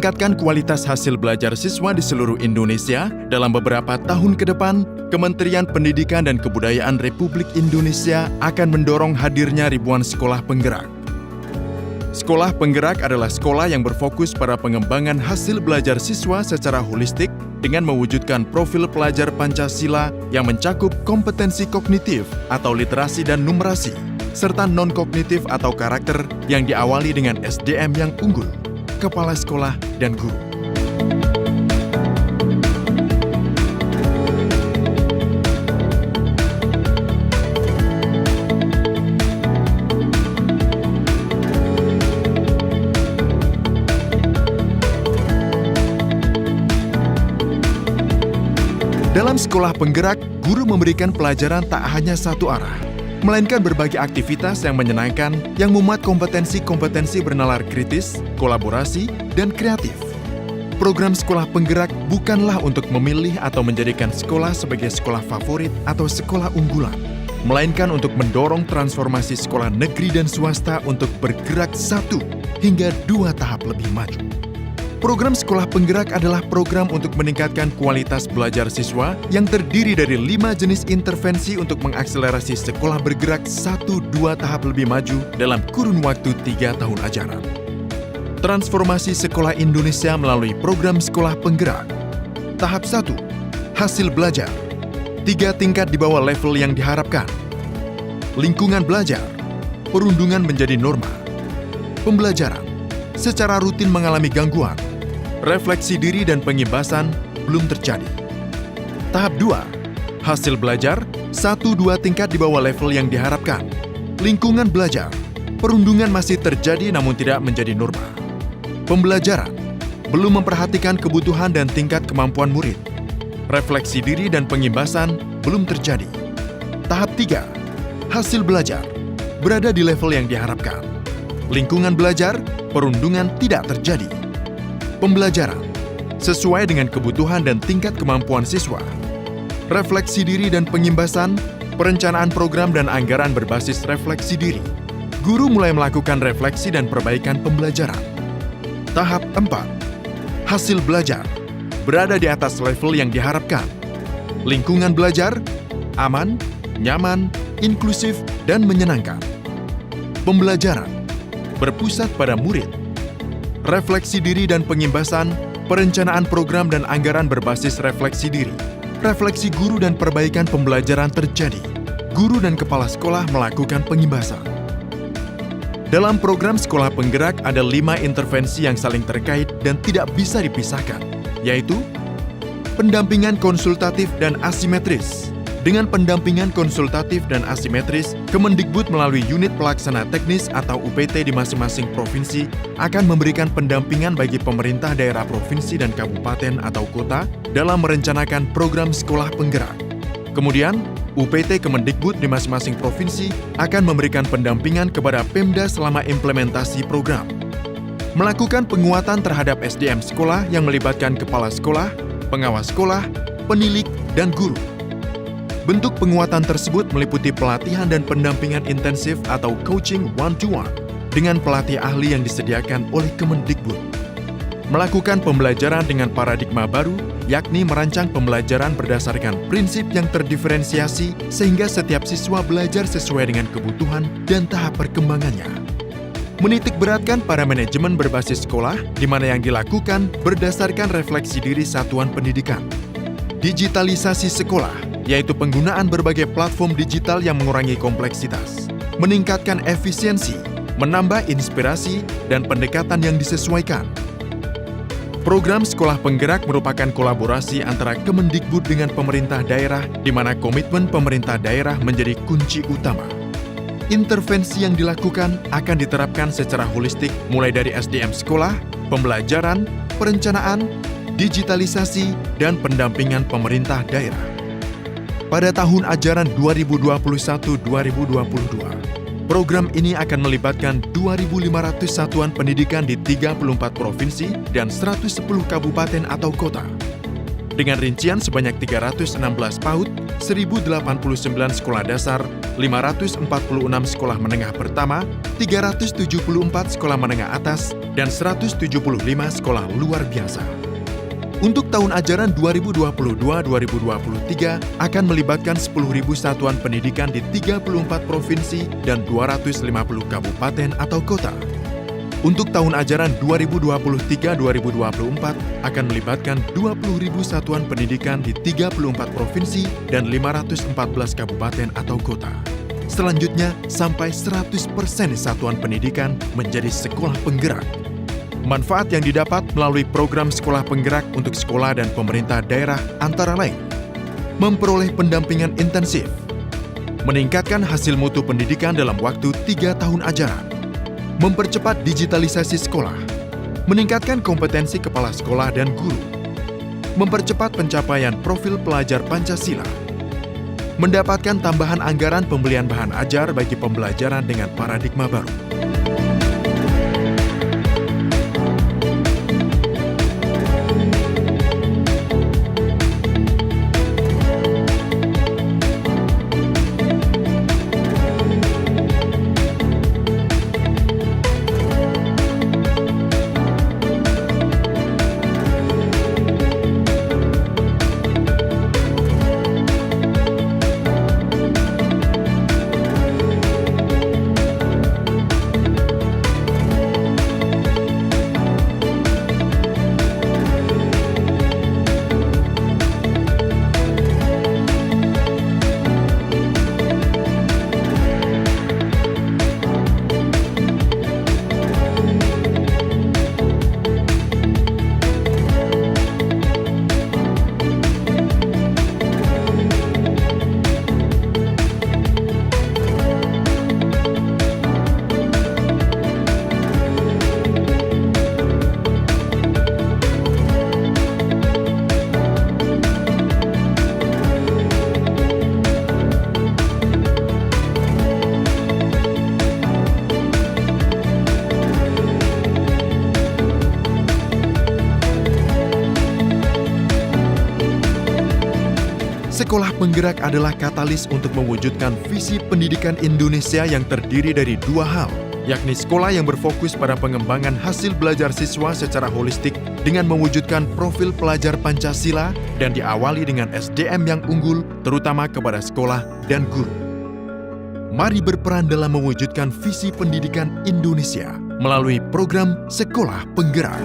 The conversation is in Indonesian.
meningkatkan kualitas hasil belajar siswa di seluruh Indonesia. Dalam beberapa tahun ke depan, Kementerian Pendidikan dan Kebudayaan Republik Indonesia akan mendorong hadirnya ribuan sekolah penggerak. Sekolah penggerak adalah sekolah yang berfokus pada pengembangan hasil belajar siswa secara holistik dengan mewujudkan profil pelajar Pancasila yang mencakup kompetensi kognitif atau literasi dan numerasi, serta non-kognitif atau karakter yang diawali dengan SDM yang unggul, kepala sekolah, dan guru. Dalam sekolah penggerak, guru memberikan pelajaran tak hanya satu arah, melainkan berbagai aktivitas yang menyenangkan yang memuat kompetensi-kompetensi bernalar kritis, kolaborasi, dan kreatif. Program sekolah penggerak bukanlah untuk memilih atau menjadikan sekolah sebagai sekolah favorit atau sekolah unggulan, melainkan untuk mendorong transformasi sekolah negeri dan swasta untuk bergerak 1 hingga 2 tahap lebih maju. Program sekolah penggerak adalah program untuk meningkatkan kualitas belajar siswa yang terdiri dari 5 jenis intervensi untuk mengakselerasi sekolah bergerak 1-2 tahap lebih maju dalam kurun waktu 3 tahun ajaran. Transformasi sekolah Indonesia melalui program sekolah penggerak. Tahap 1. Hasil belajar. 3 tingkat di bawah level yang diharapkan. Lingkungan belajar. Perundungan menjadi norma. Pembelajaran. Secara rutin mengalami gangguan. Refleksi diri dan pengimbasan belum terjadi. Tahap 2. Hasil belajar 1-2 tingkat di bawah level yang diharapkan. Lingkungan belajar. Perundungan masih terjadi namun tidak menjadi norma. Pembelajaran. Belum memperhatikan kebutuhan dan tingkat kemampuan murid. Refleksi diri dan pengimbasan belum terjadi. Tahap 3. Hasil belajar. Berada di level yang diharapkan. Lingkungan belajar, perundungan tidak terjadi. Pembelajaran sesuai dengan kebutuhan dan tingkat kemampuan siswa. Refleksi diri dan pengimbasan, perencanaan program dan anggaran berbasis refleksi diri. Guru mulai melakukan refleksi dan perbaikan pembelajaran. Tahap 4. Hasil belajar. Berada di atas level yang diharapkan. Lingkungan belajar aman, nyaman, inklusif, dan menyenangkan. Pembelajaran berpusat pada murid. Refleksi diri dan pengimbasan, perencanaan program dan anggaran berbasis refleksi diri. Refleksi guru dan perbaikan pembelajaran terjadi. Guru dan kepala sekolah melakukan pengimbasan. Dalam program sekolah penggerak ada 5 intervensi yang saling terkait dan tidak bisa dipisahkan, yaitu pendampingan konsultatif dan asimetris. Dengan pendampingan konsultatif dan asimetris, Kemendikbud melalui unit pelaksana teknis atau UPT di masing-masing provinsi akan memberikan pendampingan bagi pemerintah daerah provinsi dan kabupaten atau kota dalam merencanakan program sekolah penggerak. Kemudian, UPT Kemendikbud di masing-masing provinsi akan memberikan pendampingan kepada Pemda selama implementasi program. Melakukan penguatan terhadap SDM sekolah yang melibatkan kepala sekolah, pengawas sekolah, penilik, dan guru. Bentuk penguatan tersebut meliputi pelatihan dan pendampingan intensif atau coaching one-to-one dengan pelatih ahli yang disediakan oleh Kemendikbud. Melakukan pembelajaran dengan paradigma baru, yakni merancang pembelajaran berdasarkan prinsip yang terdiferensiasi sehingga setiap siswa belajar sesuai dengan kebutuhan dan tahap perkembangannya. Menitik beratkan pada manajemen berbasis sekolah, di mana yang dilakukan berdasarkan refleksi diri satuan pendidikan. Digitalisasi sekolah, yaitu penggunaan berbagai platform digital yang mengurangi kompleksitas, meningkatkan efisiensi, menambah inspirasi, dan pendekatan yang disesuaikan. Program sekolah penggerak merupakan kolaborasi antara Kemendikbud dengan pemerintah daerah, di mana komitmen pemerintah daerah menjadi kunci utama. Intervensi yang dilakukan akan diterapkan secara holistik mulai dari SDM sekolah, pembelajaran, perencanaan, digitalisasi, dan pendampingan pemerintah daerah. Pada tahun ajaran 2021-2022, program ini akan melibatkan 2.500 satuan pendidikan di 34 provinsi dan 110 kabupaten atau kota. dengan rincian sebanyak 316 PAUD, 1.089 sekolah dasar, 546 sekolah menengah pertama, 374 sekolah menengah atas, dan 175 sekolah luar biasa. Untuk tahun ajaran 2022-2023 akan melibatkan 10.000 satuan pendidikan di 34 provinsi dan 250 kabupaten atau kota. Untuk tahun ajaran 2023-2024 akan melibatkan 20.000 satuan pendidikan di 34 provinsi dan 514 kabupaten atau kota. Selanjutnya, sampai 100% satuan pendidikan menjadi sekolah penggerak. Manfaat yang didapat melalui program sekolah penggerak untuk sekolah dan pemerintah daerah antara lain: memperoleh pendampingan intensif, meningkatkan hasil mutu pendidikan dalam waktu 3 tahun ajaran, mempercepat digitalisasi sekolah, meningkatkan kompetensi kepala sekolah dan guru, mempercepat pencapaian profil pelajar Pancasila, mendapatkan tambahan anggaran pembelian bahan ajar bagi pembelajaran dengan paradigma baru. Sekolah penggerak adalah katalis untuk mewujudkan visi pendidikan Indonesia yang terdiri dari 2 hal, yakni sekolah yang berfokus pada pengembangan hasil belajar siswa secara holistik dengan mewujudkan profil pelajar Pancasila dan diawali dengan SDM yang unggul, terutama kepada sekolah dan guru. Mari berperan dalam mewujudkan visi pendidikan Indonesia melalui program Sekolah Penggerak.